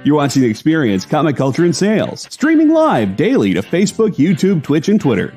You're watching The Experience, Comic Culture and Sales, streaming live daily to Facebook, YouTube, Twitch, and Twitter.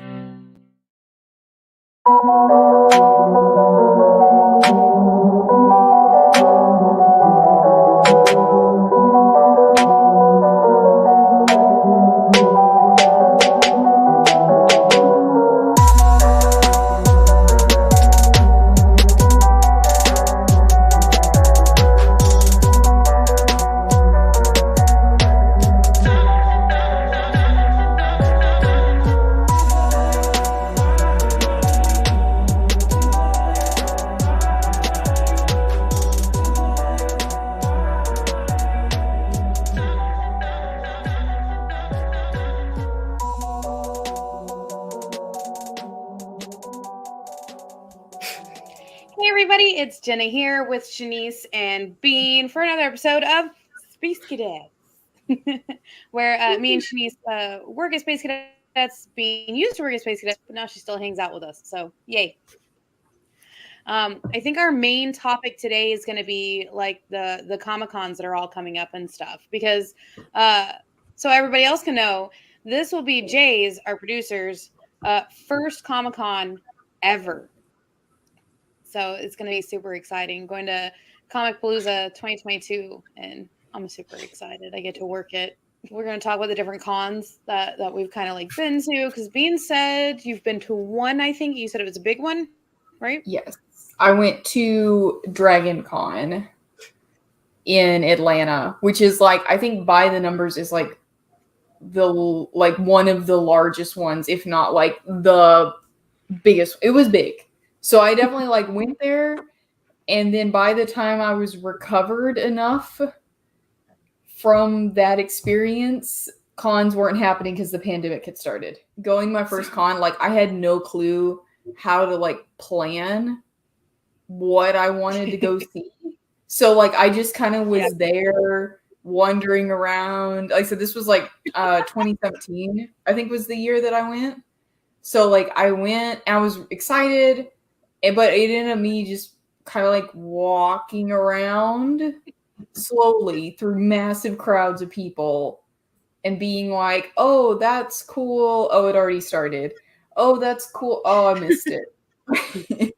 It's Jena here with Shanice and Bean for another episode of Space Cadettes, where me and Shanice work at Space Cadettes. Bean used to work at Space Cadettes, but now she still hangs out with us. So, yay. I think our main topic today is going to be like the Comic-Cons that are all coming up and stuff. Because so everybody else can know, this will be Jay's, our producer's, first Comic-Con ever. So it's going to be super exciting. Going to Comic Palooza 2022, and I'm super excited. I get to work it. We're going to talk about the different cons that we've kind of like been to. Because Bean said you've been to one, I think. You said it was a big one, right? Yes. I went to Dragon Con in Atlanta, which is like, I think by the numbers is like one of the largest ones, if not like the biggest. It was big. So I definitely like went there, and then by the time I was recovered enough from that experience, cons weren't happening because the pandemic had started. Going my first con, like I had no clue how to like plan what I wanted to go see. So like I just kind of was there wandering around. Like I said, this was like 2017, I think was the year that I went. So like I went, I was excited. But it ended up me just kind of like walking around slowly through massive crowds of people and being like, oh, that's cool. Oh, it already started. Oh, that's cool. Oh, I missed it.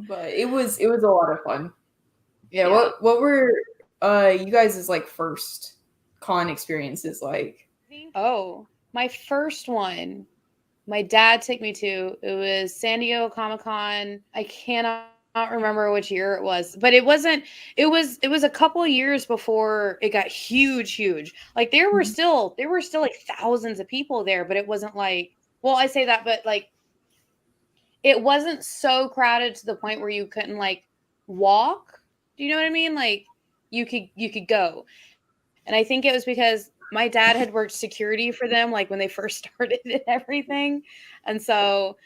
But it was a lot of fun. Yeah. What were you guys' like first con experiences like? Oh, my first one. My dad took me to, it was San Diego Comic-Con. I cannot remember which year it was, but it was a couple of years before it got huge. Like there were still like thousands of people there, but it wasn't like, well, I say that, but like it wasn't so crowded to the point where you couldn't like walk. Do you know what I mean? Like you could go. And I think it was because my dad had worked security for them, like when they first started and everything. And so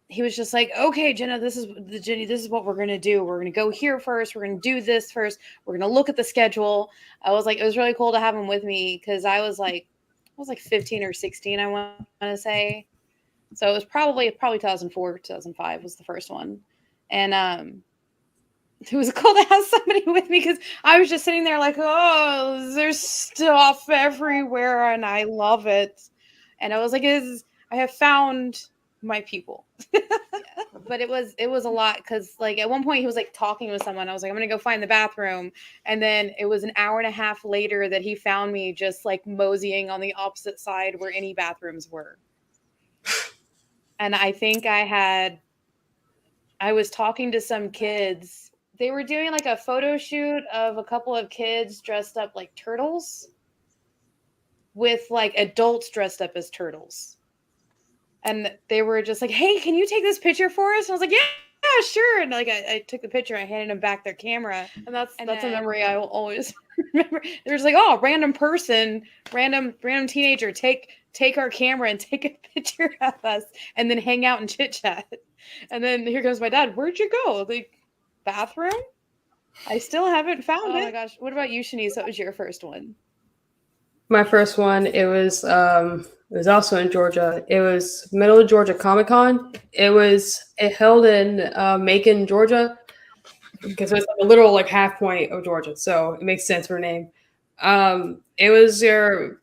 he was just like, okay, Jena, this is what we're going to do. We're going to go here first. We're going to do this first. We're going to look at the schedule. I was like, it was really cool to have him with me because I was like 15 or 16, I want to say. So it was probably 2004, 2005 was the first one. And it was cool to have somebody with me because I was just sitting there like, oh, there's stuff everywhere and I love it. And I was like, I have found my people. But it was a lot because like at one point he was like talking with someone. I was like, I'm going to go find the bathroom. And then it was an hour and a half later that he found me just like moseying on the opposite side where any bathrooms were. And I think I was talking to some kids. They were doing like a photo shoot of a couple of kids dressed up like turtles with like adults dressed up as turtles. And they were just like, hey, can you take this picture for us? And I was like, yeah, sure. And like I took the picture, I handed them back their camera. And that's a memory I will always remember. There's like, oh, random teenager, take our camera and take a picture of us and then hang out and chit chat. And then here comes my dad. Where'd you go? Like, bathroom? I still haven't found it. Oh my gosh. What about you, Shanice? What was your first one? My first one, it was also in Georgia. It was Middle of Georgia Comic-Con. It held in Macon, Georgia, because it's like a literal like half point of Georgia. So it makes sense for a name. It was your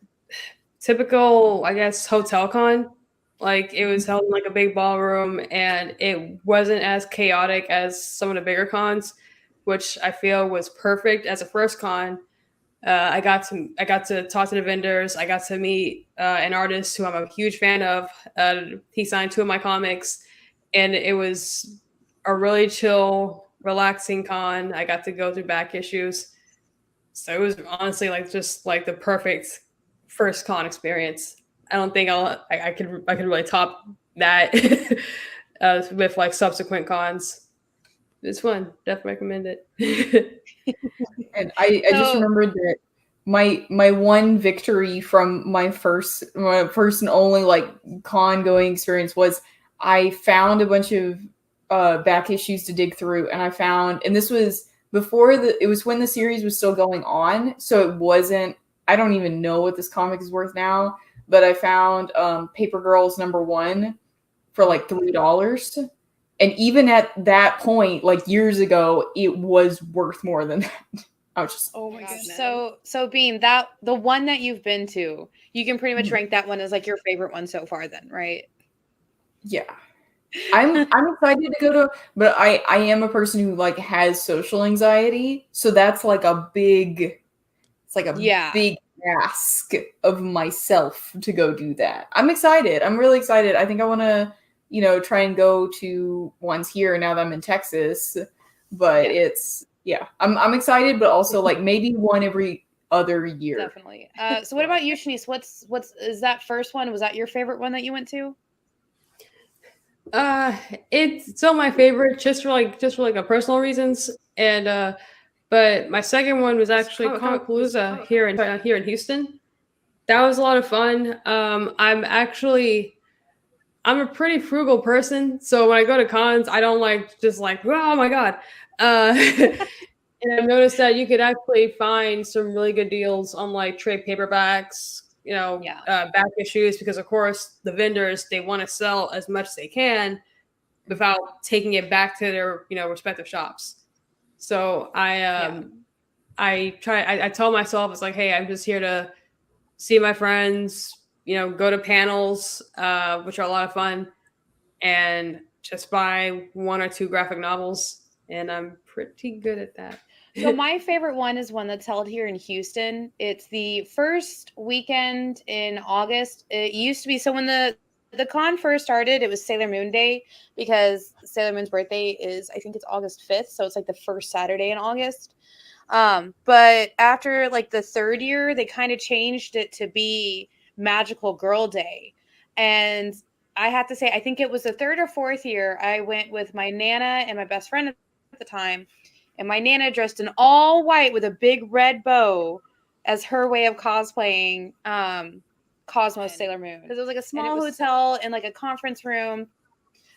typical, I guess, hotel con. Like it was held in like a big ballroom, and it wasn't as chaotic as some of the bigger cons, which I feel was perfect as a first con. I got to talk to the vendors. I got to meet an artist who I'm a huge fan of. He signed 2 of my comics, and it was a really chill, relaxing con. I got to go through back issues, so it was honestly like just like the perfect first con experience. I don't think I could really top that with like subsequent cons. It's fun. Definitely recommend it. And I just remembered that my one victory from my first and only like con going experience was I found a bunch of back issues to dig through, and this was before it was when the series was still going on, so it wasn't. I don't even know what this comic is worth now, but I found Paper Girls #1 for like $3. And even at that point, like years ago, it was worth more than that. I was just, oh my goodness. So Bean, that the one that you've been to, you can pretty much rank that one as like your favorite one so far then, right? Yeah. I'm excited to go to, but I am a person who like has social anxiety. So that's like big ask of myself to go do that. I'm excited. I'm really excited. I think I want to, try and go to ones here now that I'm in Texas, but I'm excited, but also like maybe one every other year. Definitely. So what about you, Shanice? What's is that first one? Was that your favorite one that you went to? It's still my favorite just for like a personal reasons. And but my second one was actually Comic-Palooza here in Houston. That was a lot of fun. I'm a pretty frugal person, so when I go to cons, I don't like just like, oh my god. And I've noticed that you could actually find some really good deals on like trade paperbacks, back issues, because of course the vendors, they want to sell as much as they can without taking it back to their respective shops. So I tell myself, it's like, hey, I'm just here to see my friends, go to panels, which are a lot of fun, and just buy 1 or 2 graphic novels, and I'm pretty good at that. So my favorite one is one that's held here in Houston. It's the first weekend in August. It used to be, so when the con first started, it was Sailor Moon Day, because Sailor Moon's birthday is, I think it's August 5th. So it's like the first Saturday in August. But after like the 3rd year, they kind of changed it to be Magical Girl Day. And I have to say, I think it was the 3rd or 4th year, I went with my Nana and my best friend at the time. And my Nana dressed in all white with a big red bow as her way of cosplaying Cosmos Sailor Moon. Because it was like a small hotel and like a conference room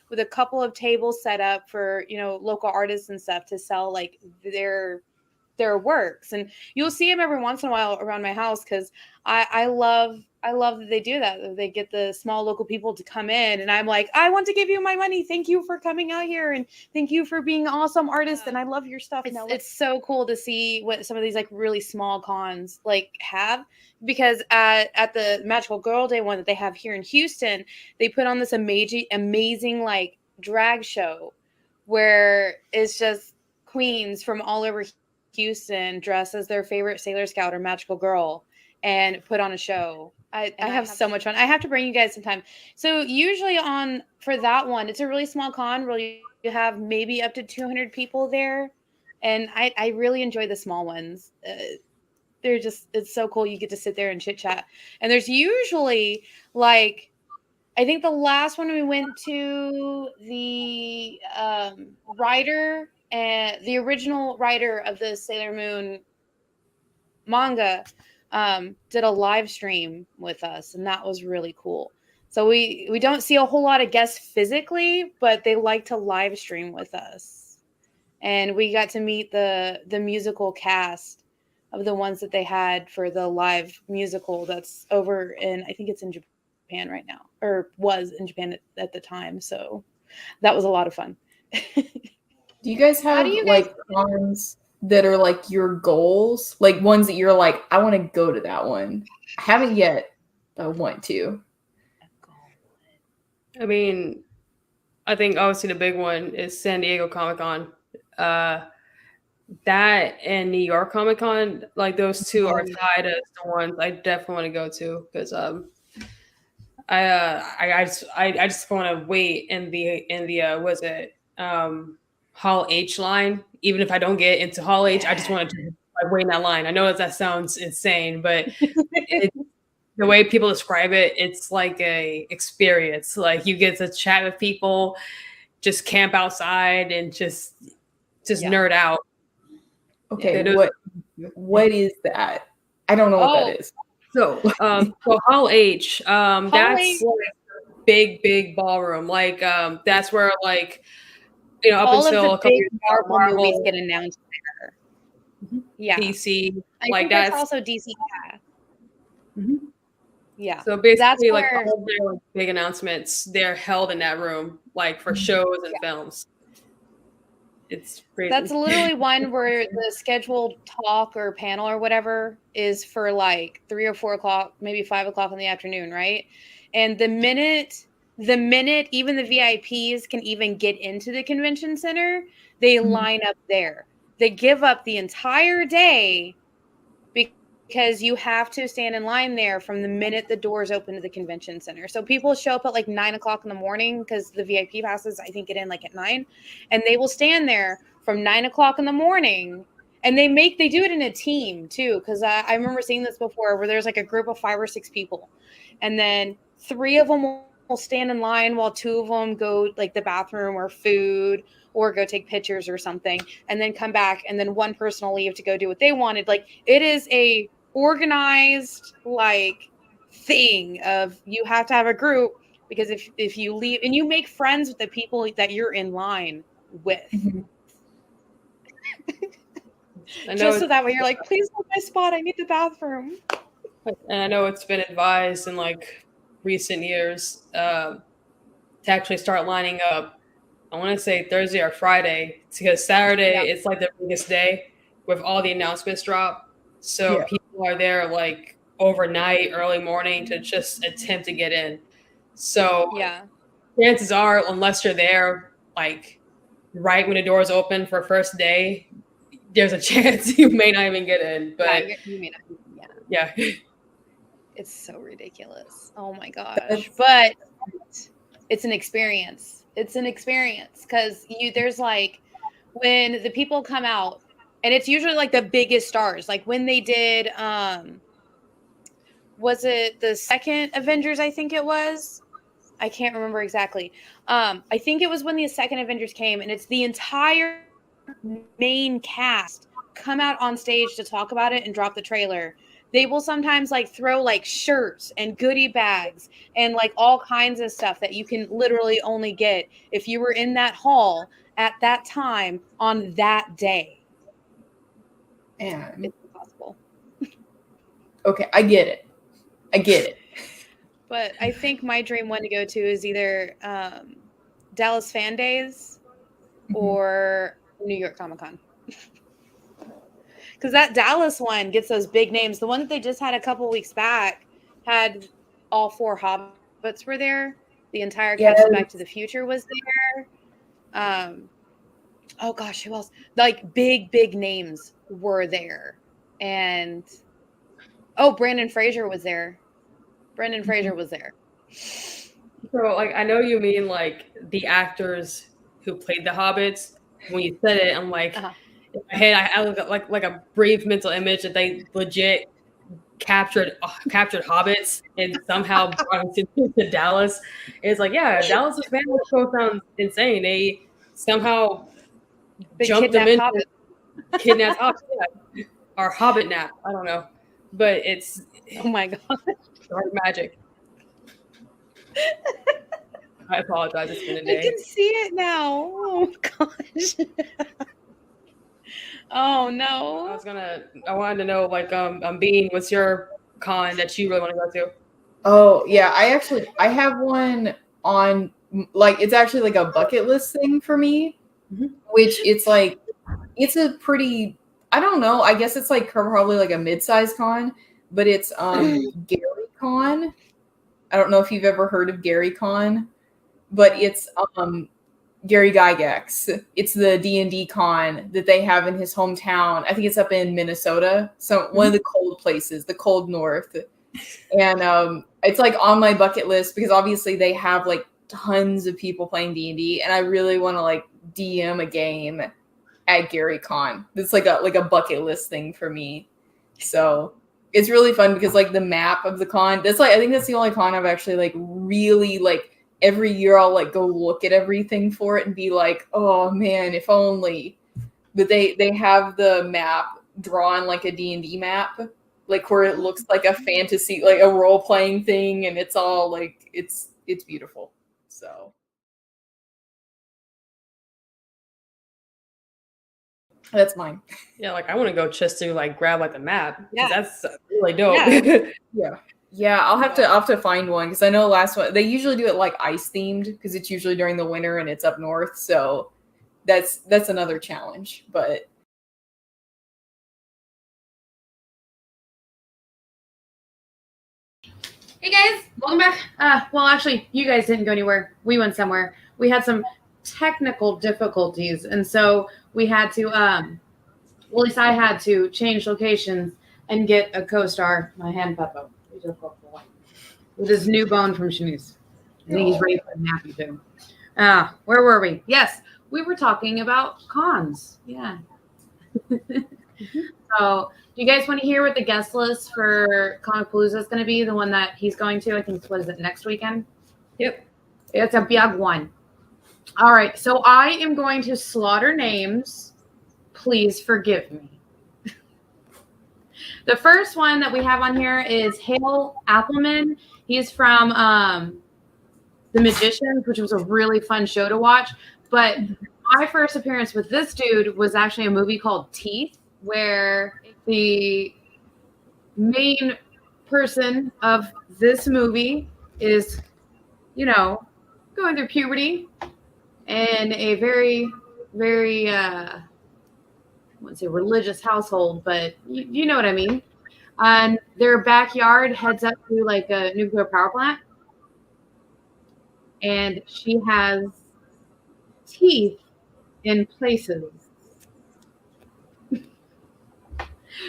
with a couple of tables set up for, local artists and stuff to sell like their works. And you'll see them every once in a while around my house, because I love that they do that. They get the small local people to come in, and I'm like, I want to give you my money. Thank you for coming out here, and thank you for being an awesome artist, and I love your stuff. It's so cool to see what some of these like really small cons like have, because at the Magical Girl Day one that they have here in Houston, they put on this amazing like drag show where it's just queens from all over Houston dress as their favorite Sailor Scout or magical girl and put on a show. I have so much fun. I have to bring you guys sometime. So usually for that one, it's a really small con where you have maybe up to 200 people there. And I really enjoy the small ones. It's so cool. You get to sit there and chit chat. And there's usually like, I think the last one we went to, the writer and the original writer of the Sailor Moon manga did a live stream with us, and that was really cool. So we don't see a whole lot of guests physically, but they like to live stream with us. And we got to meet the musical cast of the ones that they had for the live musical that's over in, I think it's in Japan right now, or was in Japan at the time. So that was a lot of fun. Do you guys have cons? that are like your goals? Like ones that you're like, I want to go to that one. I haven't yet, but I want to. I mean, I think obviously the big one is San Diego Comic-Con. That and New York Comic-Con, like those two are tied as the ones I definitely want to go to because I just want to wait in the was it Hall H line. Even if I don't get into Hall H, I just want to like wait in that line. I know that sounds insane, but the way people describe it, it's like a experience. Like you get to chat with people, just camp outside, and just nerd out. Okay, what is that? I don't know what that is. So Hall H, that's like a big ballroom. Like that's where like up all until of the big Marvel movies get announced there. Yeah, DC, I like think that's also DC. Yeah. So basically, that's like where, all their big announcements, they're held in that room, like for shows and films. It's crazy. That's literally one where the scheduled talk or panel or whatever is for like 3 or 4 o'clock, maybe 5 o'clock in the afternoon, right? And the minute even the VIPs can even get into the convention center, they line up there. They give up the entire day because you have to stand in line there from the minute the doors open to the convention center. So people show up at like 9 o'clock in the morning because the VIP passes, I think, get in like at 9. And they will stand there from 9 o'clock in the morning. And they do it in a team too. Because I remember seeing this before where there's like a group of 5 or 6 people. And then 3 of them will stand in line while 2 of them go like the bathroom or food or go take pictures or something. And then come back. And then one person will leave to go do what they wanted. Like it is a organized like thing of you have to have a group because if you leave and you make friends with the people that you're in line with just so that way you're like, please hold my spot, I need the bathroom. And I know it's been advised in like recent years to actually start lining up, I want to say Thursday or Friday, because Saturday it's like the biggest day with all the announcements drop. So people are there like overnight, early morning to just attempt to get in. So chances are, unless you're there like right when the doors open for first day, there's a chance you may not even get in. But you may not. It's so ridiculous. Oh my gosh. But it's an experience. It's an experience because there's like when the people come out. And it's usually like the biggest stars. Like when they did, was it the second Avengers? I think it was. I can't remember exactly. I think it was when the second Avengers came, and it's the entire main cast come out on stage to talk about it and drop the trailer. They will sometimes like throw like shirts and goodie bags and like all kinds of stuff that you can literally only get if you were in that hall at that time on that day. And it's impossible. Okay, I get it. But I think my dream one to go to is either Dallas Fan Days or New York Comic-Con. Because that Dallas one gets those big names. The one that they just had a couple weeks back had all 4 Hobbits were there. The entire cast of Back to the Future was there. Oh gosh, who else? Like big names were there. And Brandon Fraser was there. So like I know you mean like the actors who played the Hobbits. When you said it, I'm like in my head I look at like a brief mental image that they legit captured Hobbits and somehow brought them to Dallas. And it's like, Dallas's family show sounds insane. They somehow jumped them into kidnapped Hobbits, or Hobbit nap. I don't know, but it's oh my god, dark magic. I apologize. It's been a day. I can see it now. Oh gosh. Oh no. I wanted to know, like, Bean, what's your con that you really want to go to? Oh yeah, I have one on, like, it's actually like a bucket list thing for me, which it's like, it's a pretty I don't know. I guess it's like probably like a mid-sized con, but it's GaryCon. I don't know if you've ever heard of GaryCon, but it's Gary Gygax. It's the D&D con that they have in his hometown. I think it's up in Minnesota, so one of the cold places, the cold north. And it's like on my bucket list because obviously they have like tons of people playing D&D, and I really want to like DM a game at GaryCon. It's like a bucket list thing for me. So it's really fun because like the map of the con, that's like I think that's the only con I've actually like really like every year I'll like go look at everything for it and be like, oh man, if only. But they have the map drawn like a D&D map, like where it looks like a fantasy, like a role-playing thing, and it's all like it's beautiful. So that's mine. Yeah, like I want to go just to like grab like the map. Yeah. That's really dope. Yeah, I'll have to find one because I know last one they usually do it like ice themed because it's usually during the winter and it's up north, so that's another challenge. But Hey guys, welcome back. Well, actually, you guys didn't go anywhere. We went somewhere. We had some technical difficulties, and so we had to, well, at least I had to change locations and get a co-star, my hand Peppo, with his new bone from Shanice. I think he's ready for a nappy too. Where were we? Yes, we were talking about cons. Yeah. So, do you guys want to hear what the guest list for Comicpalooza is going to be? The one that he's going to, I think, what is it, next weekend? Yep. It's a big one. All right, so I am going to slaughter names. Please forgive me. The first one that we have on here is Hamil Appleman. He's from The Magicians, which was a really fun show to watch. But my first appearance with this dude was actually a movie called Teeth, where the main person of this movie is, you know, going through puberty in a very, very, I wouldn't say religious household, but you know what I mean. And their backyard heads up to like a nuclear power plant. And she has teeth in places.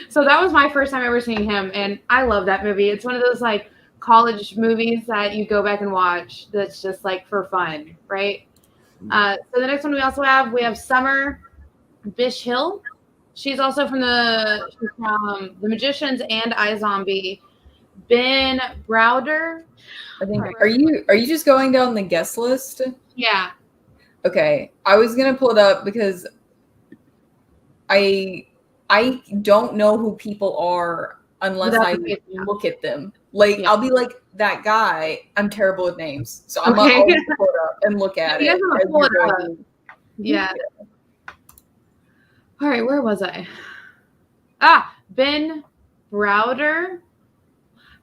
So that was my first time ever seeing him, and I love that movie. It's one of those like college movies that you go back and watch that's just like for fun, right? So the next one we have Summer Bish Hill. She's also from the Magicians and iZombie. Ben Browder. I think are you just going down the guest list? Yeah. Okay. I was gonna pull it up because I don't know who people are unless I look at them. Like I'll be like that guy. I'm terrible with names, so I'm gonna always pull it up and look at it. Pull it up. Yeah. All right, where was I? Ben Browder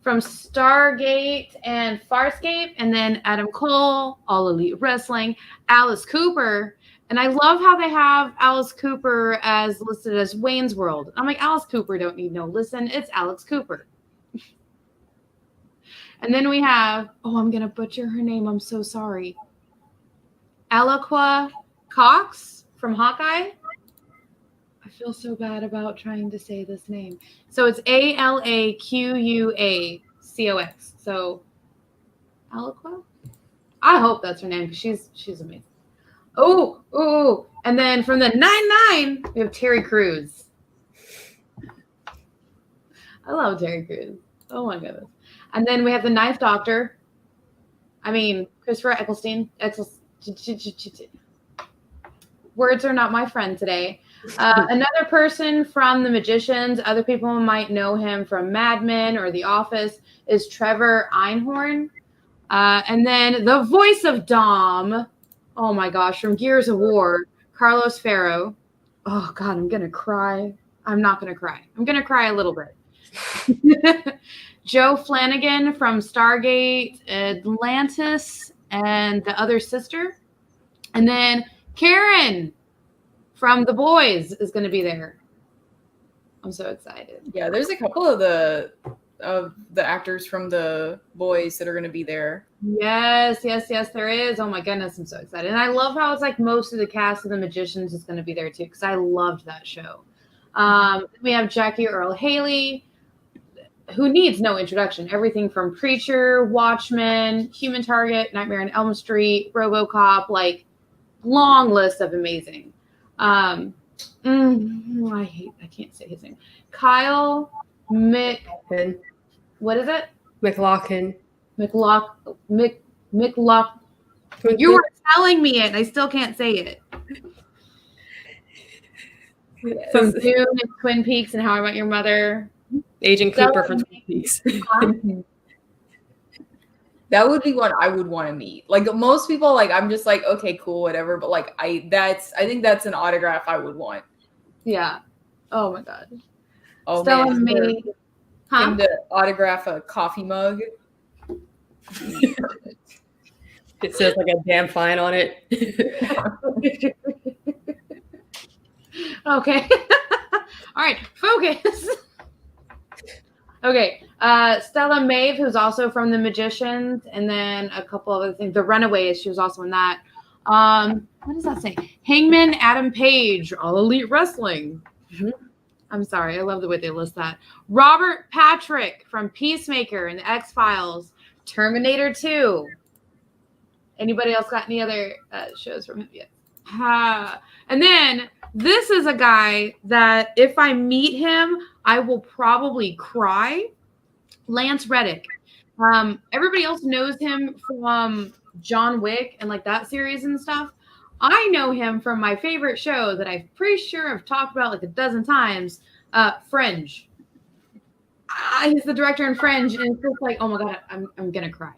from Stargate and Farscape, and then Adam Cole, All Elite Wrestling, Alice Cooper. And I love how they have Alice Cooper as listed as Wayne's World. I'm like, Alice Cooper don't need no listen. It's Alex Cooper. And then we have, I'm going to butcher her name. I'm so sorry. Aliqua Cox from Hawkeye. I feel so bad about trying to say this name. So it's Alaquacox. So Aliqua? I hope that's her name because she's amazing. Oh, and then from the 9-9, we have Terry Crews. I love Terry Crews. Oh my goodness. And then we have the Ninth Doctor. I mean, Christopher Eccleston. Words are not my friend today. Another person from The Magicians, other people might know him from Mad Men or The Office, is Trevor Einhorn. And then the voice of Dom, oh my gosh, from Gears of War, Carlos Ferro. Oh God, I'm going to cry. I'm not going to cry. I'm going to cry a little bit. Joe Flanagan from Stargate, Atlantis, and The Other Sister. And then Karen from The Boys is going to be there. I'm so excited. Yeah, there's a couple of the actors from The Boys that are going to be there. Yes, there is. Oh my goodness, I'm so excited. And I love how it's like most of the cast of The Magicians is going to be there too, because I loved that show. We have Jackie Earle Haley, who needs no introduction. Everything from Preacher, Watchmen, Human Target, Nightmare on Elm Street, RoboCop, like long list of amazing. I can't say his name. Kyle what is it? McLaughlin. You were telling me it, and I still can't say it. From Dune and Twin Peaks and How I Met Your Mother. Agent Cooper from Twin Peaks. That would be one I would want to meet. Like most people, like I'm just like, okay, cool, whatever. But like I think that's an autograph I would want. Yeah. Oh my god. Oh Stella man. May. Him to autograph a coffee mug. It says like a damn fine on it. Okay. All right, focus. Okay. Stella Maeve, who's also from The Magicians, and then a couple of other things. The Runaways, she was also in that. What does that say? Hangman Adam Page, All Elite Wrestling. Mm-hmm. I'm sorry, I love the way they list that. Robert Patrick from Peacemaker and the X-Files. Terminator 2. Anybody else got any other shows from him yet? And then this is a guy that if I meet him, I will probably cry. Lance Reddick. Everybody else knows him from John Wick and like that series and stuff. I know him from my favorite show that I'm pretty sure I've talked about like a dozen times, Fringe. He's the director in Fringe, and it's just like, oh my god, I'm gonna cry.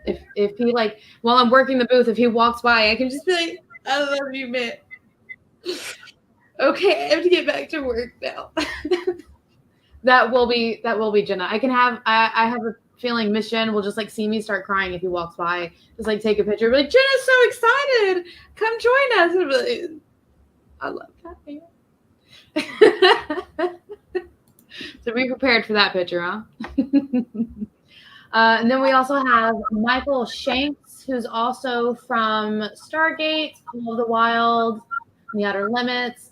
If he like while I'm working the booth, if he walks by, I can just be like, I love you, man. Okay, I have to get back to work now. That will be Jena. I have a feeling Miss Jen will just like see me start crying if he walks by. Just like take a picture, be like, Jenna's so excited. Come join us. And like, I love that, man. So be prepared for that picture, huh? And then we also have Michael Shanks, who's also from Stargate, Call of the Wild, The Outer Limits,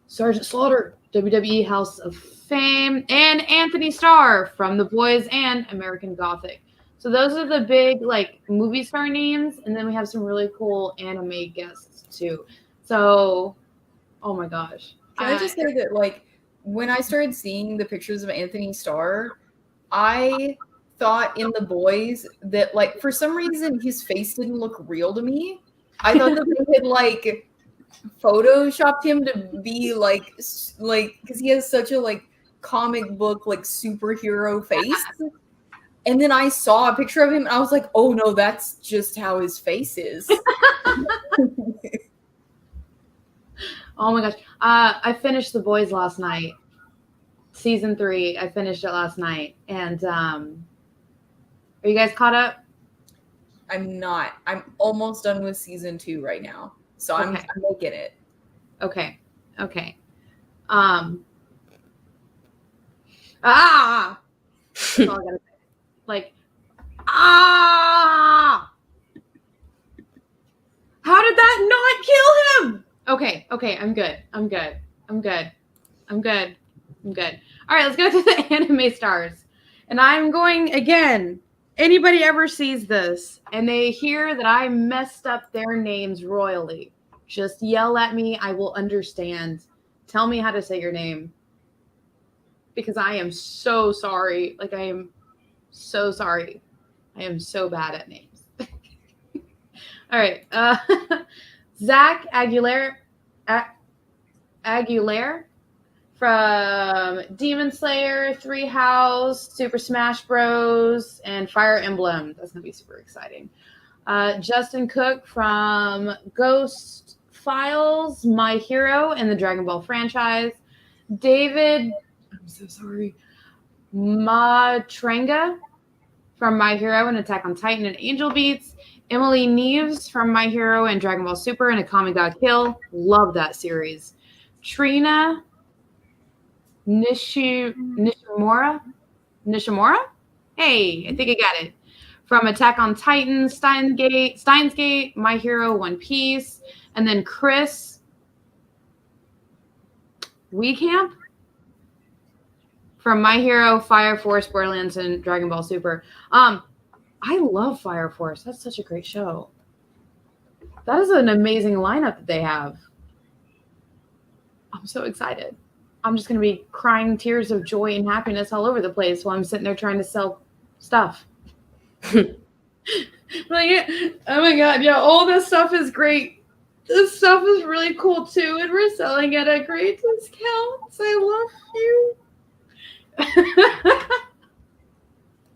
Sergeant Slaughter, WWE House of Fame, and Anthony Starr from The Boys and American Gothic. So those are the big like movie star names, and then we have some really cool anime guests too. So, oh my gosh. Can I just say that like when I started seeing the pictures of Anthony Starr, I thought in The Boys that like for some reason his face didn't look real to me. I thought that they had like photoshopped him to be like because he has such a like comic book like superhero face, and then I saw a picture of him and I was like, oh no, that's just how his face is. Oh my gosh. I finished The Boys last night. Season 3. I finished it last night. And are you guys caught up? I'm not. I'm almost done with season 2 right now. So I'm making it. Okay. That's all I gotta say. Like, how did that not kill him? Okay, I'm good. All right, let's go to the anime stars. And I'm going again. Anybody ever sees this and they hear that I messed up their names royally, just yell at me. I will understand. Tell me how to say your name. Because I am so sorry. Like, I am so sorry. I am so bad at names. All right. Zach Aguilera from Demon Slayer, Three House, Super Smash Bros, and Fire Emblem. That's going to be super exciting. Justin Cook from Ghost Files, My Hero, and the Dragon Ball franchise. David, I'm so sorry, Matrenga from My Hero and Attack on Titan and Angel Beats. Emily Neves from My Hero and Dragon Ball Super and Akame ga Kill. Love that series. Trina Nishimura? Hey, I think I got it. From Attack on Titan, Steins Gate, My Hero, One Piece, and then Chris Weecamp from My Hero, Fire Force, Borderlands, and Dragon Ball Super. I love Fire Force. That's such a great show. That is an amazing lineup that they have. I'm so excited. I'm just going to be crying tears of joy and happiness all over the place while I'm sitting there trying to sell stuff. Like, oh my god, yeah, all this stuff is great. This stuff is really cool too, and we're selling it at great discounts. I love you.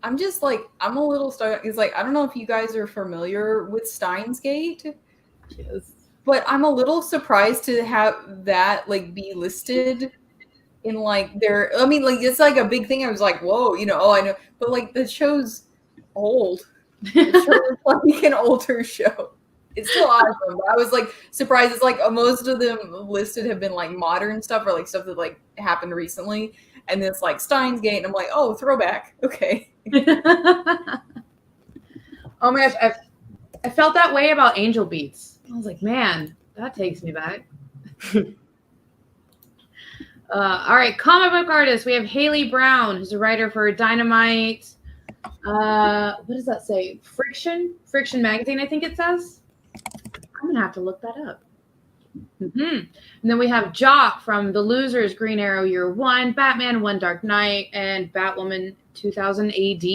I'm just like, I'm a little stuck. It's like, I don't know if you guys are familiar with Steins Gate. Yes. But I'm a little surprised to have that like be listed in like their, I mean, like it's like a big thing. I was like, whoa, you know, oh, I know. But like the show's old. The show is like an older show. It's still awesome. But I was like surprised. It's like most of them listed have been like modern stuff or like stuff that like happened recently. And then it's like Steins Gate. And I'm like, oh, throwback. Okay. Oh my gosh. I felt that way about Angel Beats. I was like, man, that takes me back. All right, comic book artist. We have Haley Brown, who's a writer for Dynamite. What does that say? Friction magazine, I think it says. I'm gonna have to look that up. And then we have Jock from The Losers, Green Arrow Year One, Batman, One Dark Knight, and Batwoman 2000 AD.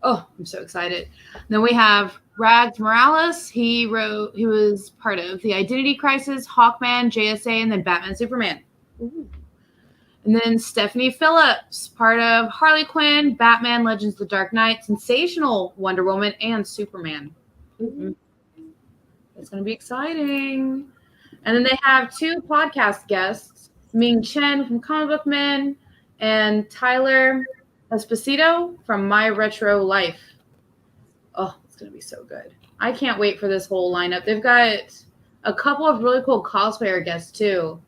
Oh, I'm so excited. And then we have Radz Morales. He was part of The Identity Crisis, Hawkman, JSA, and then Batman Superman. Ooh. And then Stephanie Phillips, part of Harley Quinn, Batman, Legends of the Dark Knight, Sensational Wonder Woman, and Superman. Mm-hmm. It's going to be exciting. And then they have two podcast guests, Ming Chen from Comic Book Men and Tyler Esposito from My Retro Life. Oh, it's going to be so good. I can't wait for this whole lineup. They've got a couple of really cool cosplayer guests, too.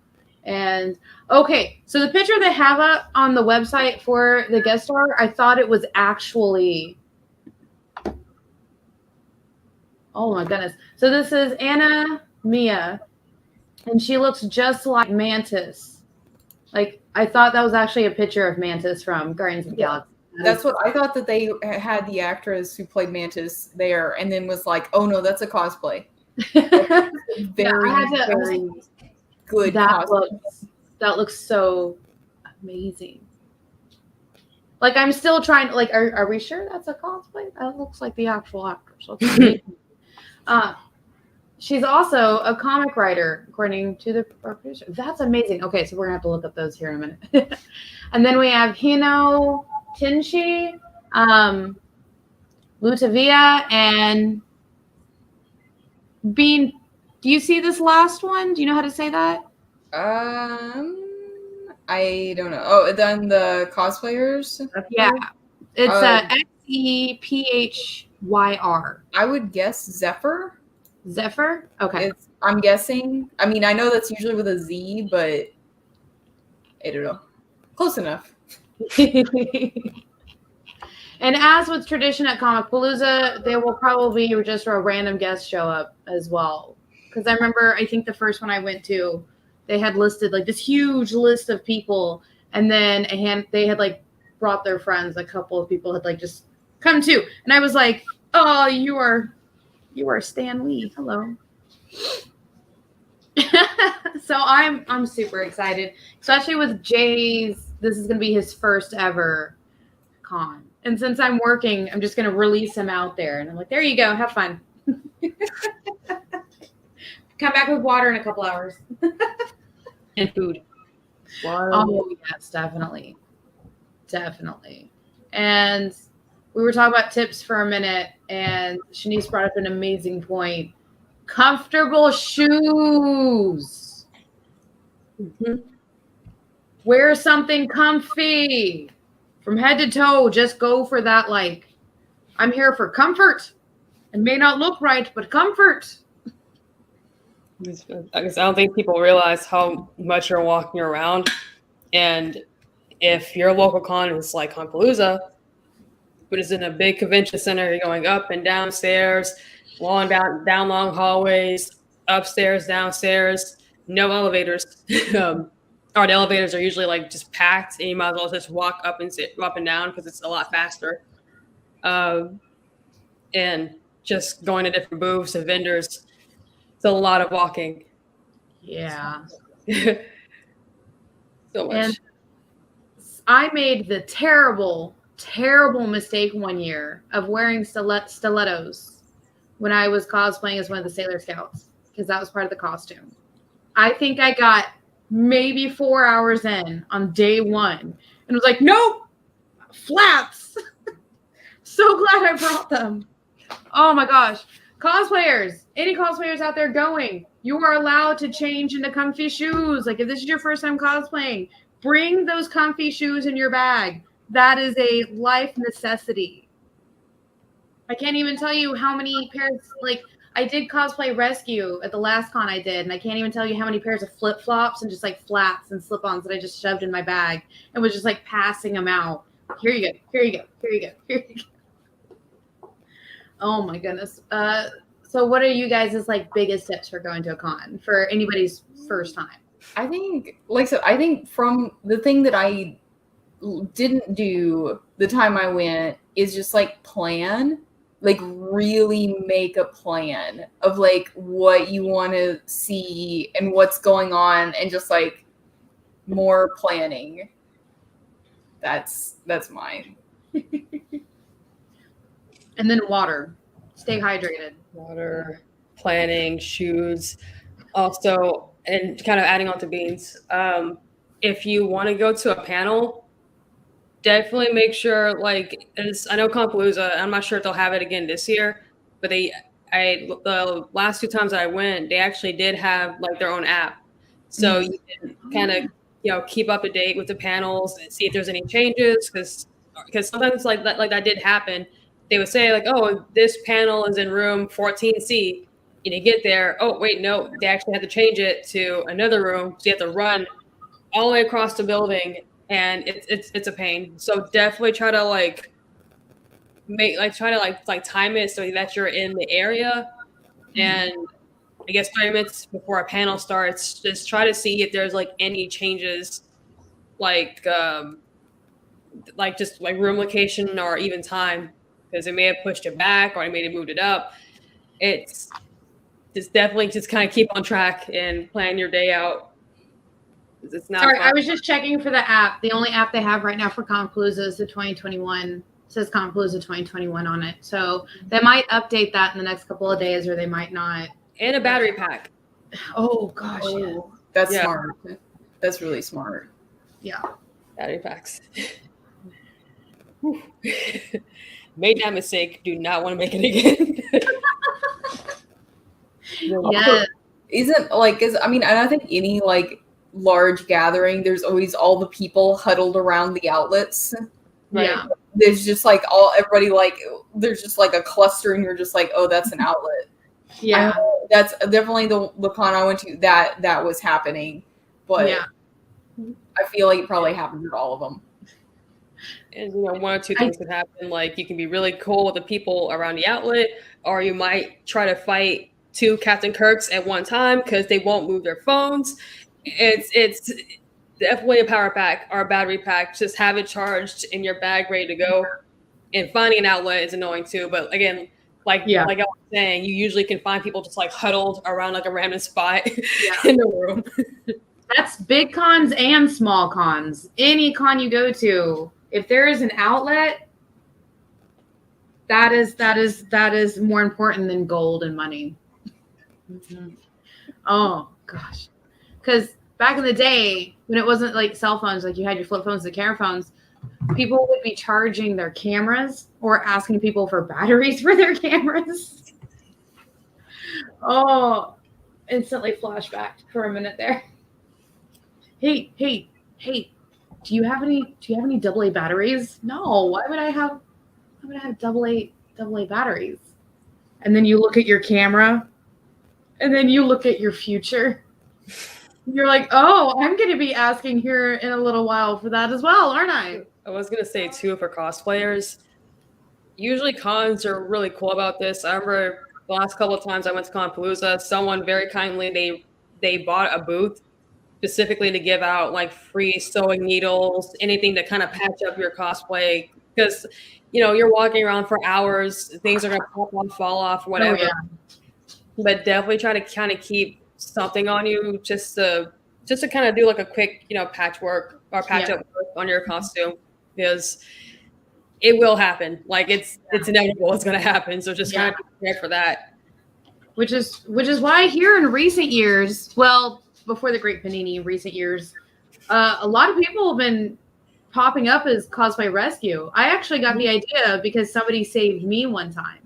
And, okay, so the picture they have up on the website for the guest star, I thought it was actually... Oh, my goodness. So this is Anna Mia, and she looks just like Mantis. Like, I thought that was actually a picture of Mantis from Guardians of the Galaxy. That's what I thought, that they had the actress who played Mantis there and then was like, oh, no, that's a cosplay. Very good cosplay. That looks so amazing. Like, I'm still trying to, like, are we sure that's a cosplay? That looks like the actual actress. She's also a comic writer, according to the producer. That's amazing. Okay, so we're going to have to look up those here in a minute. And then we have Hino Tinshi, Lutavia, and Bean. Do you see this last one? Do you know how to say that? I don't know. Oh, then the cosplayers? Yeah. It's Xephyr. I would guess Zephyr. Zephyr? Okay. I'm guessing. I mean, I know that's usually with a Z, but I don't know. Close enough. And as with tradition at Comicpalooza, there will probably just a random guest show up as well. Because I remember, I think the first one I went to, they had listed like this huge list of people, and then they had like brought their friends. A couple of people had like just come too, and I was like, "Oh, you are Stan Lee. Hello." So I'm super excited, especially with Jay's. This is gonna be his first ever con, and since I'm working, I'm just gonna release him out there, and I'm like, "There you go, have fun." Come back with water in a couple hours. And food. Water. Oh, yes, definitely. Definitely. And we were talking about tips for a minute, and Shanice brought up an amazing point. Comfortable shoes. Mm-hmm. Wear something comfy. From head to toe, just go for that, like, I'm here for comfort. It may not look right, but comfort. I don't think people realize how much you're walking around And if your local con is like Con-Palooza, but it's in a big convention center, you're going up and downstairs, down long hallways, upstairs, downstairs, no elevators. Or the elevators are usually like just packed, and you might as well just walk up and down because it's a lot faster. And just going to different booths and vendors, it's a lot of walking. Yeah. So much. And I made the terrible mistake one year of wearing stilettos when I was cosplaying as one of the Sailor Scouts, because that was part of the costume. I think I got maybe 4 hours in on day one and was like, nope, flats. So glad I brought them. Oh my gosh. Cosplayers, any cosplayers out there going, you are allowed to change into comfy shoes. Like if this is your first time cosplaying, bring those comfy shoes in your bag. That is a life necessity. I can't even tell you how many pairs, like I did cosplay rescue at the last con I did, and I can't even tell you how many pairs of flip-flops and just like flats and slip-ons that I just shoved in my bag and was just like passing them out. Here you go. Here you go. Here you go. Here you go. Oh my goodness. So what are you guys' like biggest tips for going to a con for anybody's first time? I think, I think from the thing that I didn't do the time I went is just like plan, like really make a plan of like what you want to see and what's going on, and just like more planning. That's mine. And then water. Stay hydrated. Water, planning, shoes. Also, and kind of adding on to Beans, if you want to go to a panel, definitely make sure, like, I know Con-Palooza, I'm not sure if they'll have it again this year, but the last 2 times that I went, they actually did have like their own app. So you can kind of, keep up to date with the panels and see if there's any changes, because sometimes like that did happen. They would say like, oh, this panel is in room 14C. And you get there, oh, wait, no, they actually had to change it to another room. So you have to run all the way across the building, and it's a pain. So definitely try to time it so that you're in the area. And I guess 30 minutes before a panel starts, just try to see if there's like any changes, like just like room location or even time, because it may have pushed it back or it may have moved it up. It's just definitely just kind of keep on track and plan your day out. It's not Sorry, fun. I was just checking for the app. The only app they have right now for Con-Palooza is the 2021. It says Con-Palooza 2021 on it. So they might update that in the next couple of days, or they might not. And a battery pack. Oh gosh, Oh, that's smart. That's really smart. yeah. Battery packs. Made that mistake. Do not want to make it again. Yeah. And I think any like large gathering, there's always all the people huddled around the outlets. Right. Yeah. There's just like everybody, like there's just like a cluster, and you're just like, oh, that's an outlet. Yeah. That's definitely the con I went to that was happening, but Yeah. I feel like it probably happened at all of them. And one or two things could happen. Like you can be really cool with the people around the outlet, or you might try to fight 2 Captain Kirks at one time because they won't move their phones. It's definitely a power pack or a battery pack. Just have it charged in your bag, ready to go. And finding an outlet is annoying too. But again, like I was saying, you usually can find people just like huddled around like a random spot in the room. That's big cons and small cons. Any con you go to, if there is an outlet, that is more important than gold and money. Mm-hmm. Oh gosh, because back in the day when it wasn't like cell phones, like you had your flip phones, the camera phones, people would be charging their cameras or asking people for batteries for their cameras. Oh, instantly flashback for a minute there. Hey, do you have any AA batteries? No, why would I have AA batteries? And then you look at your camera, and then you look at your future. You're like, oh, I'm going to be asking here in a little while for that as well, aren't I? I was gonna say too, for cosplayers, usually cons are really cool about this. I remember the last couple of times I went to Conpalooza, someone very kindly they bought a booth specifically to give out like free sewing needles, anything to kind of patch up your cosplay, because you're walking around for hours, things are gonna pop off, fall off, whatever. Oh, yeah. But definitely try to kind of keep something on you just to kind of do like a quick patchwork or patch up work on your costume, because it will happen. Like it's inevitable. It's going to happen. So just kind of prepare for that. Which is why here in recent years, well, before the Great Panini, in recent years, a lot of people have been popping up as cosplay rescue. I actually got the idea because somebody saved me one time.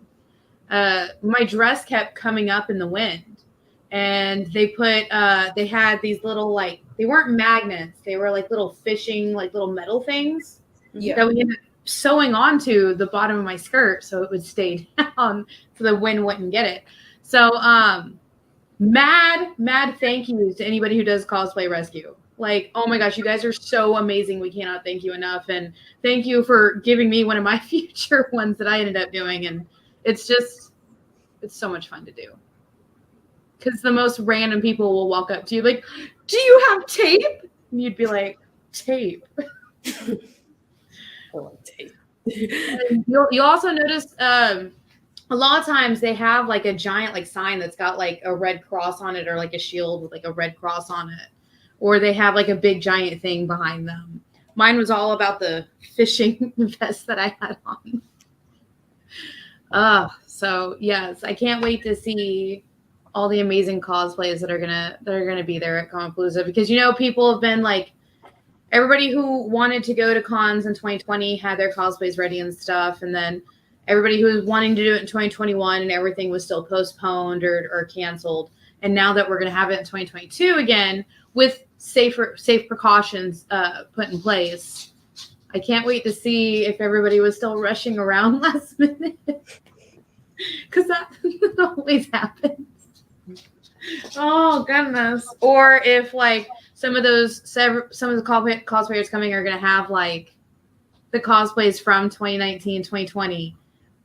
My dress kept coming up in the wind, and they had these little, like, they weren't magnets. They were like little fishing, like little metal things that we ended up sewing onto the bottom of my skirt so it would stay down so the wind wouldn't get it. So mad thank yous to anybody who does cosplay rescue. Like, oh my gosh, you guys are so amazing. We cannot thank you enough. And thank you for giving me one of my future ones that I ended up doing. And it's so much fun to do. Because the most random people will walk up to you like, do you have tape? And you'd be like, tape. Tape. You'll also notice a lot of times they have like a giant like sign that's got like a red cross on it, or like a shield with like a red cross on it. Or they have like a big giant thing behind them. Mine was all about the fishing vest that I had on. So yes, I can't wait to see all the amazing cosplays that are gonna be there at Conpalooza, because people have been like, everybody who wanted to go to cons in 2020 had their cosplays ready and stuff, and then everybody who was wanting to do it in 2021 and everything was still postponed or canceled. And now that we're going to have it in 2022 again with safe precautions put in place, I can't wait to see if everybody was still rushing around last minute, because that always happens. Oh goodness! Or if like some of the cosplayers coming are going to have like the cosplays from 2019, 2020,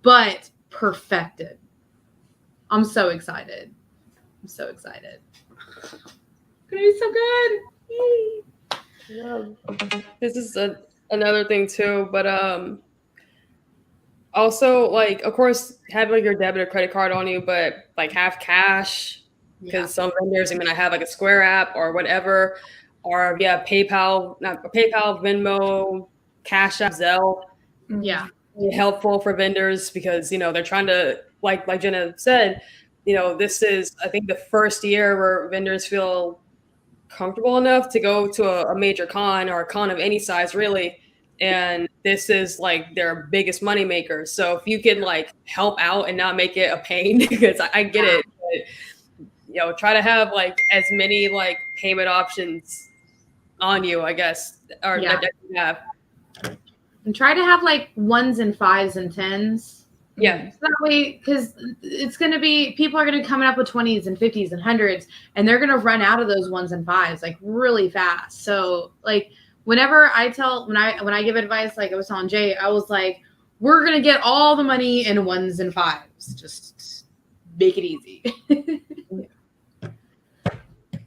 but perfected. I'm so excited. It's going to be so good. Yeah. This is another thing too, but also, like, of course, have like your debit or credit card on you, but like have cash, because some vendors I have like a Square app or whatever, or PayPal, Venmo, Cash App, Zelle. Yeah, helpful for vendors, because they're trying to, like Jena said, this is, I think, the first year where vendors feel comfortable enough to go to a major con, or a con of any size really, and this is like their biggest moneymaker. So if you can like help out and not make it a pain, because I get it, but, try to have like as many like payment options on you, I guess, or that you have. And try to have like 1s and 5s and 10s. Yeah. So that way, because it's going to be, people are going to be coming up with 20s and 50s and 100s, and they're going to run out of those 1s and 5s like really fast. So like whenever when I give advice, like I was telling Jay, I was like, we're going to get all the money in 1s and 5s. Just make it easy.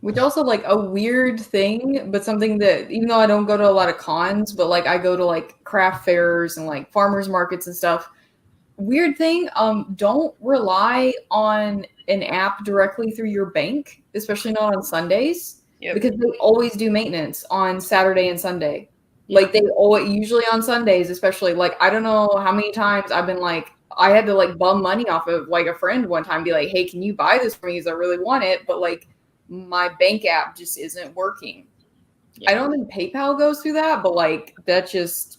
Which also like a weird thing, but something that, even though I don't go to a lot of cons, but like I go to like craft fairs and like farmers markets and stuff. Weird thing, don't rely on an app directly through your bank, especially not on Sundays, because they always do maintenance on Saturday and Sunday. Like they usually on Sundays, especially, like I don't know how many times I've been like, I had to like bum money off of like a friend one time, be like, hey, can you buy this for me? Because I really want it, but like my bank app just isn't working. I don't think PayPal goes through that, but like that just,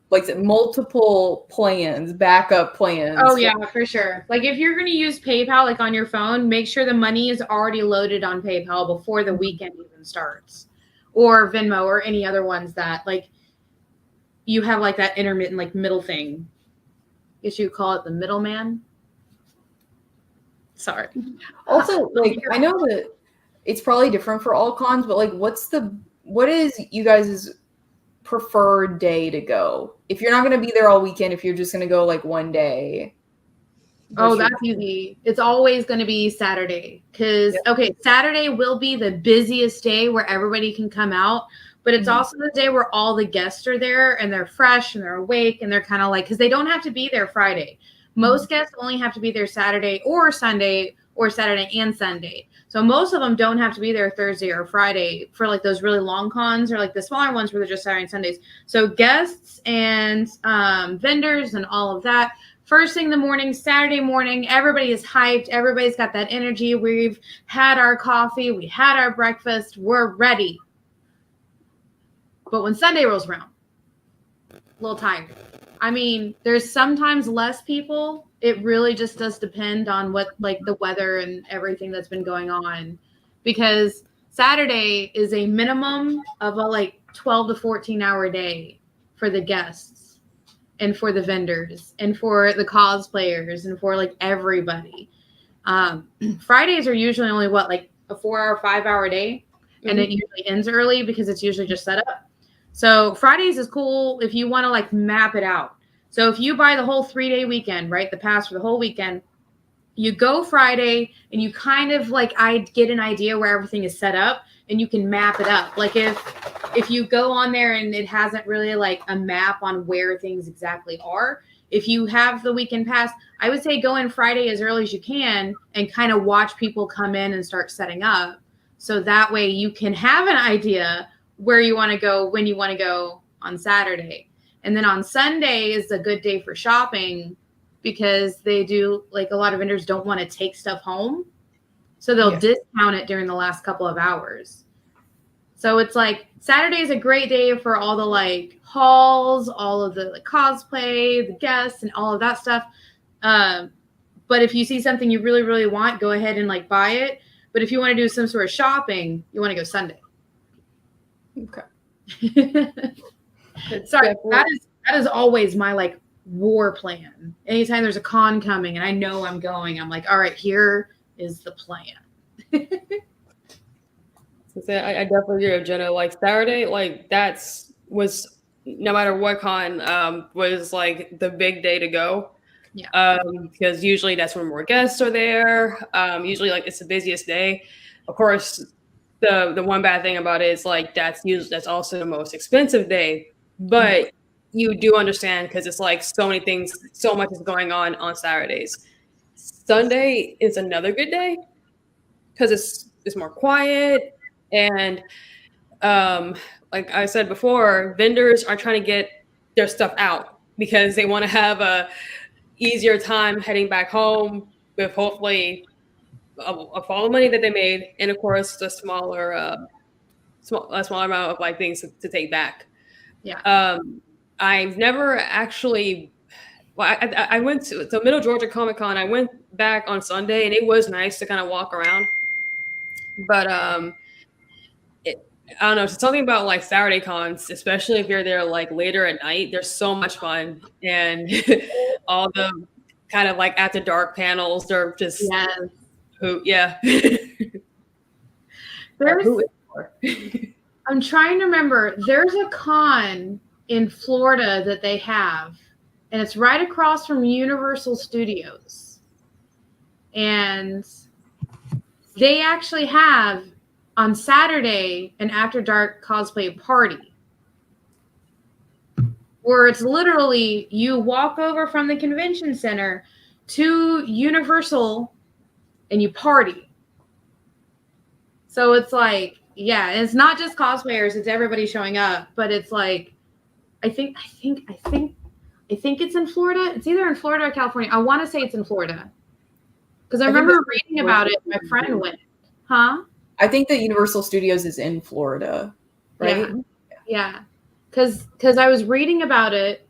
like multiple plans, backup plans. Oh yeah, for sure. Like if you're going to use PayPal like on your phone, make sure the money is already loaded on PayPal before the weekend even starts, or Venmo, or any other ones that like you have like that intermittent like middle thing. I guess you call it the middleman. Sorry. Also, like I know that it's probably different for all cons, but like what is you guys' preferred day to go? If you're not going to be there all weekend, if you're just going to go like one day. Oh, that's easy. It's always going to be Saturday because, okay, Saturday will be the busiest day where everybody can come out, but it's also the day where all the guests are there and they're fresh and they're awake and they're kind of like, because they don't have to be there Friday. Most guests only have to be there Saturday or Sunday or Saturday and Sunday. So most of them don't have to be there Thursday or Friday for like those really long cons or like the smaller ones where they're just Saturday and Sundays. So guests and vendors and all of that. First thing in the morning, Saturday morning, everybody is hyped. Everybody's got that energy. We've had our coffee. We had our breakfast. We're ready. But when Sunday rolls around, a little tired. I mean, there's sometimes less people. It really just does depend on what, like, the weather and everything that's been going on. Because Saturday is a minimum of a, like, 12 to 14-hour day for the guests and for the vendors and for the cosplayers and for, like, everybody. Fridays are usually only, what, like a 4-hour, 5-hour day? And it usually ends early because it's usually just set up. So Fridays is cool if you want to, like, map it out. So if you buy the whole 3-day weekend, right, the pass for the whole weekend, you go Friday and you kind of like, I get an idea where everything is set up and you can map it up. Like if you go on there and it hasn't really like a map on where things exactly are, if you have the weekend pass, I would say go in Friday as early as you can and kind of watch people come in and start setting up. So that way you can have an idea where you want to go, when you want to go on Saturday. And then on Sunday is a good day for shopping because they do, like, a lot of vendors don't want to take stuff home. So they'll discount it during the last couple of hours. So it's like Saturday is a great day for all the, like, hauls, all of the, like, cosplay, the guests, and all of that stuff. But if you see something you really, really want, go ahead and, like, buy it. But if you want to do some sort of shopping, you want to go Sunday. Okay. Sorry, that is always my, like, war plan. Anytime there's a con coming and I know I'm going, I'm like, all right, here is the plan. I definitely agree with Jenna. Like Saturday, like was no matter what con was like the big day to go. Yeah. Because usually that's when more guests are there. Usually like it's the busiest day. Of course, the one bad thing about it is like that's also the most expensive day. But you do understand because it's like so many things, so much is going on Saturdays. Sunday is another good day because it's more quiet and like I said before, vendors are trying to get their stuff out because they want to have a easier time heading back home with hopefully of all the money that they made and of course the smaller amount of like things to take back. Yeah. I've never actually. Well, I went to Middle Georgia Comic Con. I went back on Sunday, and it was nice to kind of walk around. But I don't know. It's something about like Saturday cons, especially if you're there like later at night. They're so much fun, and all the kind of like after dark panels. They're just yeah. I'm trying to remember. There's a con in Florida that they have, and it's right across from Universal Studios. And they actually have on Saturday an after dark cosplay party where it's literally you walk over from the convention center to Universal and you party. So it's like, yeah, it's not just cosplayers, it's everybody showing up, but it's like I think it's in Florida. It's either in Florida or California. I want to say it's in Florida. Because I remember reading about it. My friend went. Huh? I think that Universal Studios is in Florida, right? Yeah. Because I was reading about it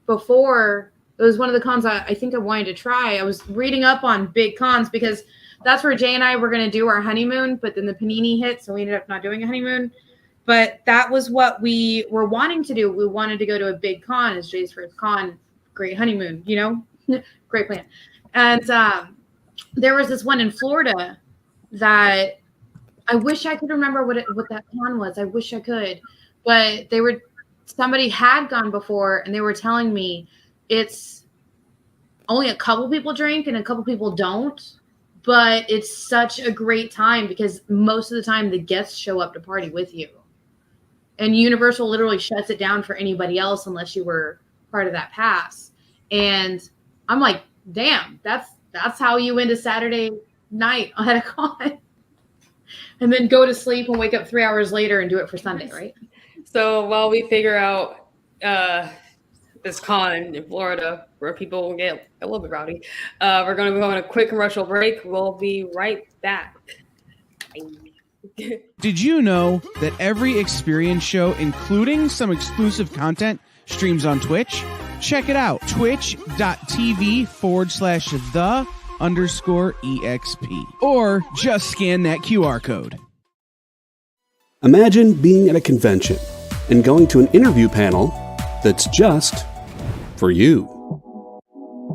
before. It was one of the cons I think I wanted to try. I was reading up on big cons because that's where Jay and I were going to do our honeymoon. But then the panini hit, so we ended up not doing a honeymoon. But that was what we were wanting to do. We wanted to go to a big con as Jay's first con. Great honeymoon, you know? Great plan. And there was this one in Florida that I wish I could remember what that con was. I wish I could, but somebody had gone before, and they were telling me it's only a couple people drink and a couple people don't, but it's such a great time because most of the time the guests show up to party with you, and Universal literally shuts it down for anybody else unless you were part of that pass. And I'm like, damn, that's how you end a Saturday night at a con. And then go to sleep and wake up 3 hours later and do it for Sunday, right? So while we figure out this con in Florida where people will get a little bit rowdy, we're going to go on a quick commercial break. We'll be right back. Did you know that every experience show, including some exclusive content, streams on Twitch? Check it out. Twitch.tv/the_EXP. Or just scan that QR code. Imagine being at a convention and going to an interview panel that's just for you.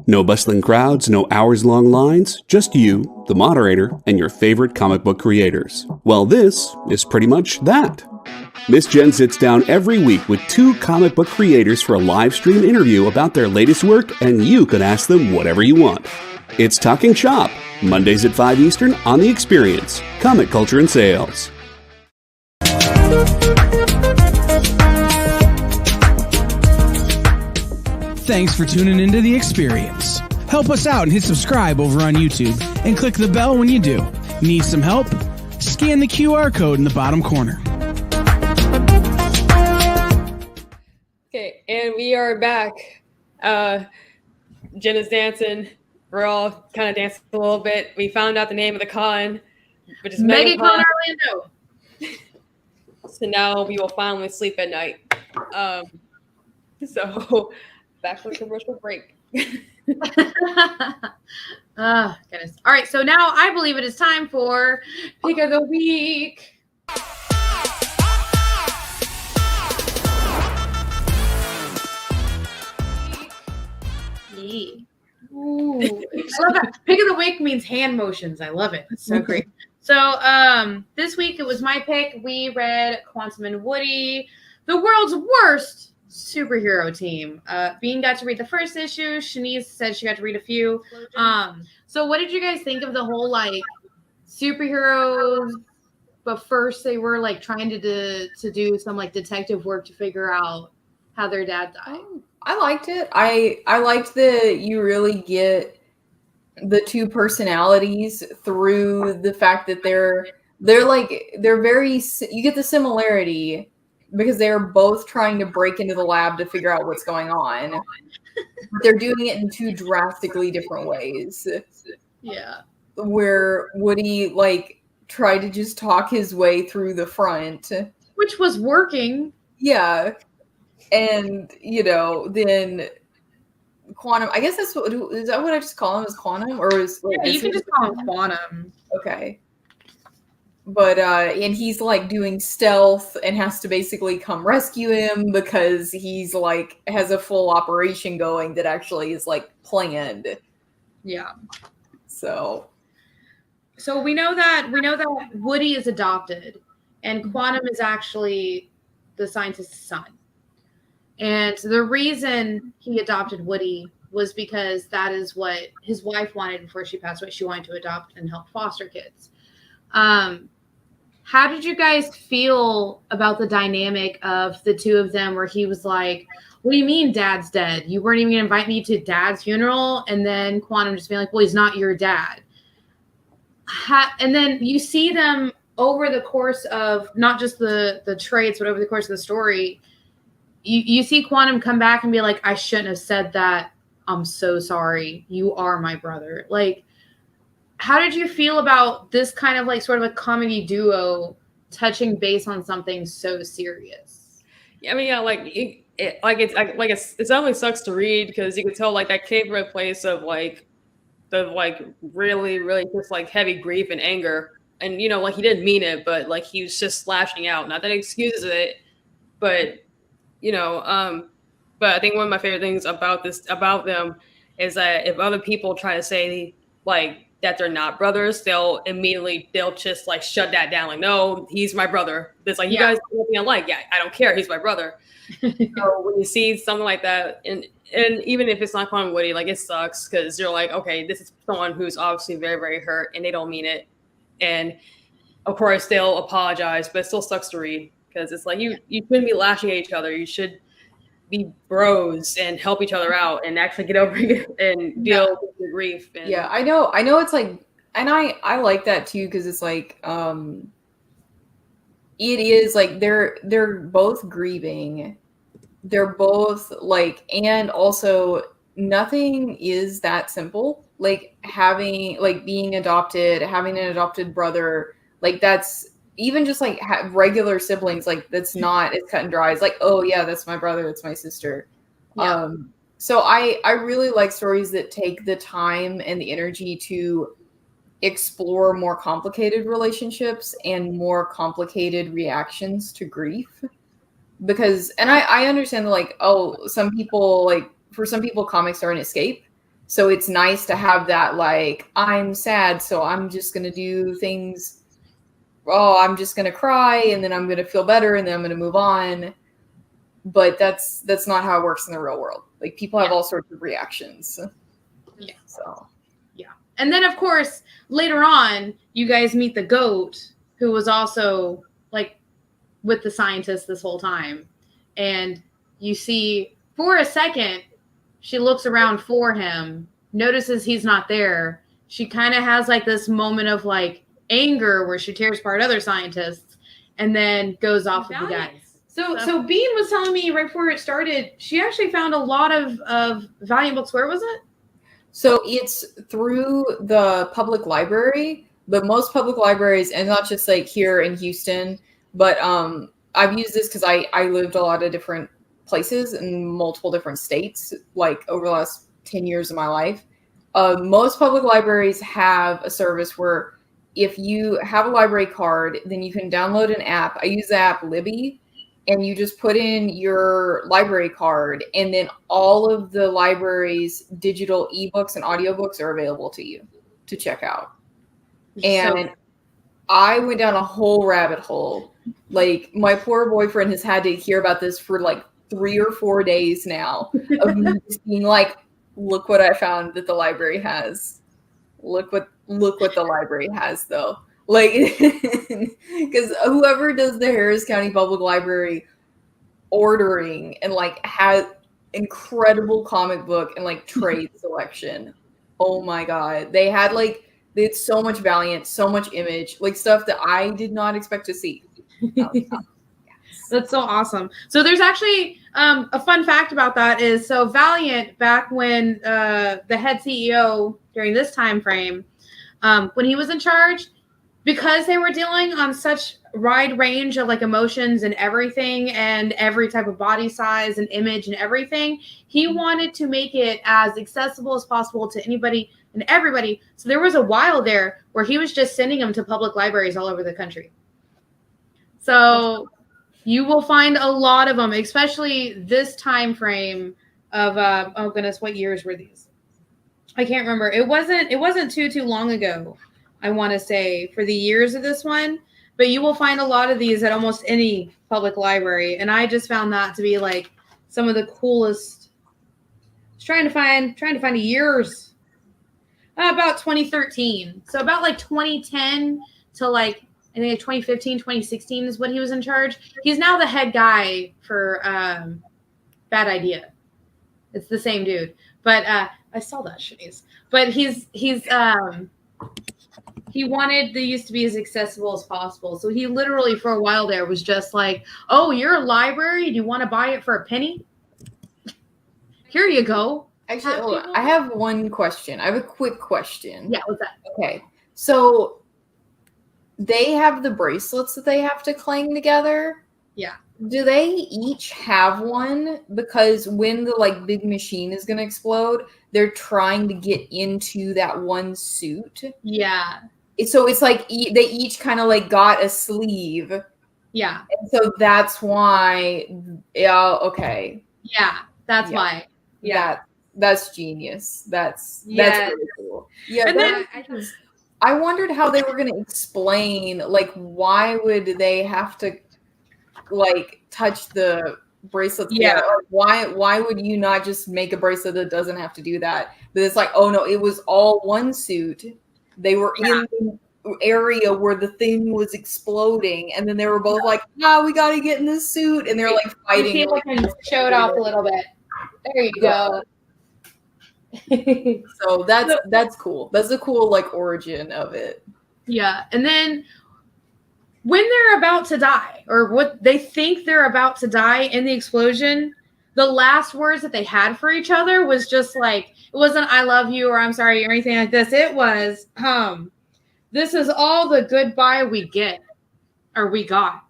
No bustling crowds, no hours-long lines, just you, the moderator, and your favorite comic book creators. Well, this is pretty much that. Miss Jen sits down every week with 2 comic book creators for a live stream interview about their latest work, and you can ask them whatever you want. It's Talking Shop, Mondays at 5 Eastern on The Experience, Comic Culture and Sales. Thanks for tuning into The Experience. Help us out and hit subscribe over on YouTube and click the bell when you do. Need some help? Scan the QR code in the bottom corner. Okay, and we are back. Jena's dancing. We're all kind of dancing a little bit. We found out the name of the con, which is MegaCon MegaCon. Orlando. So now we will finally sleep at night. So back for the commercial break. Oh, goodness. All right, so now I believe it is time for Pick of the Week. Ooh. I love that. Pick of the Week means hand motions. I love it. It's so great. So this week it was my pick. We read Quantum and Woody, the world's worst superhero team. Bean got to read the first issue. Shanice said she got to read a few. So what did you guys think of the whole like superheroes? But first they were like trying to do some like detective work to figure out how their dad died. I liked it. I liked that you really get the 2 personalities through the fact that they're very, you get the similarity because they're both trying to break into the lab to figure out what's going on. But they're doing it in 2 drastically different ways. Yeah. Where Woody like tried to just talk his way through the front, which was working. Yeah. And, then Quantum, I guess is that what I just call him, is Quantum? Or is you can just call him Quantum. Okay. But, and he's like doing stealth and has to basically come rescue him because he's like, has a full operation going that actually is like planned. Yeah. So we know that Woody is adopted and Quantum is actually the scientist's son. And the reason he adopted Woody was because that is what his wife wanted before she passed away. She wanted to adopt and help foster kids. How did you guys feel about the dynamic of the 2 of them where he was like, what do you mean dad's dead? You weren't even going to invite me to dad's funeral? And then Quantum just being like, well, he's not your dad. And then you see them over the course of not just the traits, but over the course of the story, you see Quantum come back and be like, I shouldn't have said that. I'm so sorry. You are my brother. Like, how did you feel about this kind of like sort of a comedy duo touching base on something so serious? I mean, yeah, it definitely sucks to read because you can tell like that came from a place of like the like really, really just like heavy grief and anger. And like he didn't mean it, but like he was just lashing out. Not that it excuses it, but but I think one of my favorite things about them is that if other people try to say like that they're not brothers, they'll just like shut that down. Like, no, he's my brother. It's like, you guys are nothing alike. Yeah, I don't care. He's my brother. So when you see something like that, and even if it's not Con Woody, like, it sucks because you're like, okay, this is someone who's obviously very, very hurt and they don't mean it. And of course they'll apologize, but it still sucks to read because it's like, you shouldn't be lashing at each other. You should be bros and help each other out and actually get over it and deal with the grief. And yeah, I know it's like, and I like that too, because it's like, it is like they're both grieving. They're both like, and also nothing is that simple. Like being adopted, having an adopted brother, like that's even just like regular siblings. Like that's not as cut and dry. It's like, oh yeah, that's my brother, that's my sister. Yeah. So I really like stories that take the time and the energy to explore more complicated relationships and more complicated reactions to grief. Because, and I understand that, like, oh, some people, like, for some people, comics are an escape. So it's nice to have that, like, I'm sad, so I'm just going to do things. Oh, I'm just going to cry, and then I'm going to feel better, and then I'm going to move on. But that's not how it works in the real world. Like, people have all sorts of reactions. Yeah. So. Yeah. And then, of course, later on, you guys meet the goat, who was also, like, with the scientist this whole time. And you see, for a second, she looks around for him, notices he's not there. She kind of has like this moment of like anger where she tears apart other scientists and then goes off with the guys. So Bean was telling me right before it started, she actually found a lot of Valiant books. Where was it? So it's through the public library, but most public libraries, and not just like here in Houston, but I've used this because I lived a lot of different places in multiple different states, like over the last 10 years of my life. Most public libraries have a service where if you have a library card, then you can download an app. I use the app Libby, and you just put in your library card, and then all of the library's digital ebooks and audiobooks are available to you to check out. And I went down a whole rabbit hole. Like, my poor boyfriend has had to hear about this for like 3 or 4 days now of me just being like, look what I found that the library has. Look what the library has, though. Like, because whoever does the Harris County Public Library ordering and like has incredible comic book and like trade selection. Oh my God. They had so much Valiant, so much Image, like stuff that I did not expect to see. That's so awesome. So there's actually a fun fact about that is, so Valiant, back when the head CEO during this time frame, when he was in charge, because they were dealing on such wide range of like emotions and everything and every type of body size and image and everything, he wanted to make it as accessible as possible to anybody and everybody. So there was a while there where he was just sending them to public libraries all over the country. So you will find a lot of them, especially this time frame of oh goodness, what years were these? I can't remember. It wasn't too long ago, I want to say, for the years of this one, but you will find a lot of these at almost any public library. And I just found that to be like some of the coolest. I was trying to find years. About 2013. So about like 2010 to like, I think 2015, 2016 is when he was in charge. He's now the head guy for Bad Idea. It's the same dude. But I saw that, Shanice. But he wanted these to be as accessible as possible. So he literally, for a while there, was just like, oh, you're a library? Do you want to buy it for a penny? Here you go. Actually, hold on. I have one question. I have a quick question. Yeah, what's that? Okay. So they have the bracelets that they have to clang together. Yeah. Do they each have one? Because when the like big machine is going to explode, they're trying to get into that one suit. Yeah. So it's like they each kind of like got a sleeve. Yeah. And so that's why. Yeah. Okay. Yeah. That's why. Yeah. That's genius. That's Yes. really cool. Yeah, And then- I wondered how they were going to explain, like, why would they have to, like, touch the bracelets? Yeah. together? Like, why would you not just make a bracelet that doesn't have to do that? But it's like, oh no, it was all one suit. They were in the area where the thing was exploding, and then they were both like, we got to get in this suit, and they're like fighting. People can show it off a little bit. There you go. So that's cool. That's a cool like origin of it. Yeah. And then when they're about to die, or what they think they're about to die in the explosion, the last words that they had for each other was just like, it wasn't I love you or I'm sorry or anything like this. It was, this is all the goodbye we get or we got.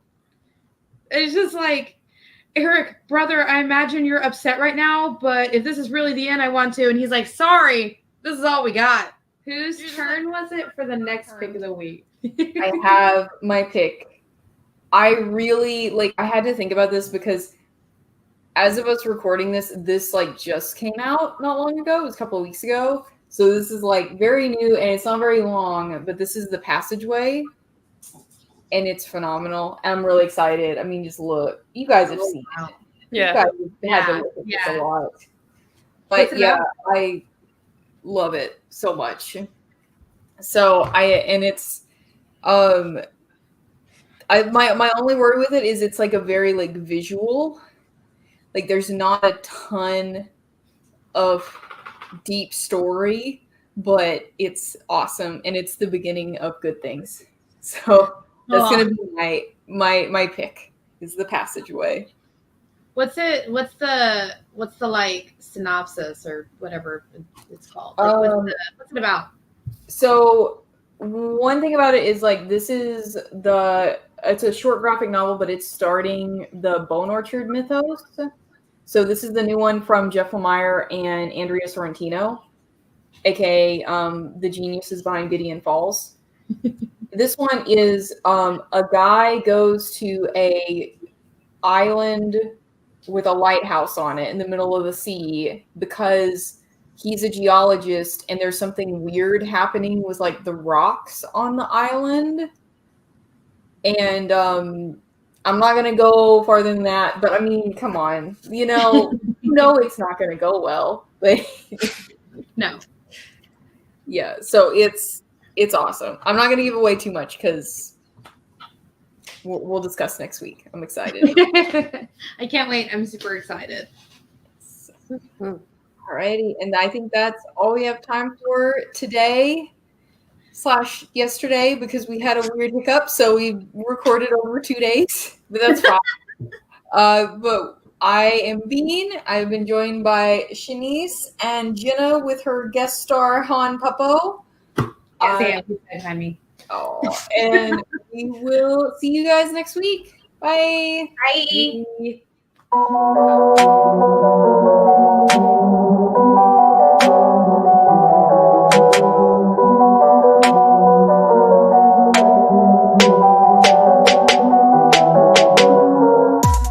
It's just like, Eric, brother, I imagine you're upset right now, but if this is really the end, I want to. And he's like, sorry, this is all we got. Whose turn was it for the next pick of the week? I have my pick. I really I had to think about this because as of us recording this like just came out not long ago. It was a couple of weeks ago. So this is like very new and it's not very long, but this is The Passageway. And it's phenomenal. I'm really excited. I mean, just look. You guys have seen it. Yeah. You guys have had to look at this a lot. But yeah, I love it so much. So it's my only worry with it is it's like a very like visual. Like there's not a ton of deep story, but it's awesome and it's the beginning of good things. So that's gonna be my pick is The Passageway. What's the like synopsis or whatever it's called? Like, what's it about? So one thing about it is like it's a short graphic novel, but it's starting the Bone Orchard mythos. So this is the new one from Jeff Lemire and Andrea Sorrentino, aka the geniuses behind Gideon Falls. This one is a guy goes to a island with a lighthouse on it in the middle of the sea because he's a geologist and there's something weird happening with like the rocks on the island. And I'm not going to go farther than that, but I mean, come on, you know it's not going to go well. But No. Yeah, so it's awesome. I'm not going to give away too much because we'll discuss next week. I'm excited. I can't wait. I'm super excited. Alrighty, and I think that's all we have time for today / yesterday because we had a weird hiccup, so we recorded over 2 days, but that's fine. But I am Bean. I've been joined by Shanice and Jena with her guest star Han Puppo. Behind me. Oh, and we will see you guys next week. Bye. Bye.